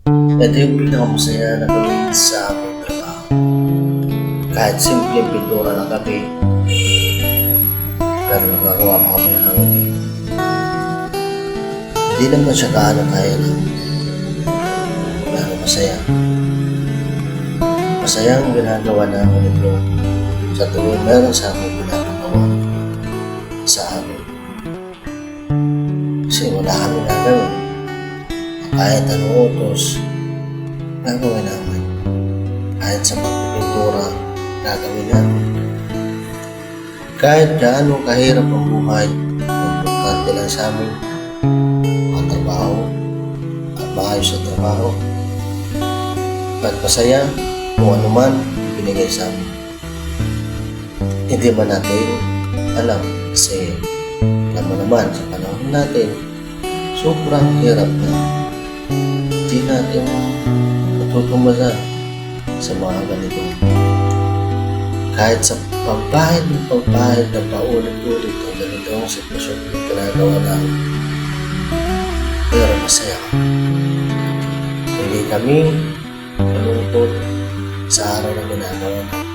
Ito yung pinakamasaya na gawin sa aming trabaho. Kahit simpleng pintura lang kami, pero nagagawa pa kami ng hangin. Hindi naman siya gaano kaya lang, pero masaya. Masaya ang ginagawa namin ito sa tuwing meron sa aming pinapagawa sa amin. Kasi wala kami nagawin. Kahit anong utos, gagawin namin. Kahit sa pagpipintura, gagawin namin. Kahit gaano kahirap ang buhay, importante lang sa amin ang trabaho at maayos sa trabaho. At masaya kung ano man binigay sa amin. Hindi man natin alam kasi alam mo naman sa panahon natin, sobrang hirap na. Hindi natin matutumasa sa mga ganito. Kahit sa pagpahid na paulit-ulit ang ganitong sitwasyon na ginagawa namin. Pero masaya kami. Hindi kami malungkot sa araw na ginagawa namin.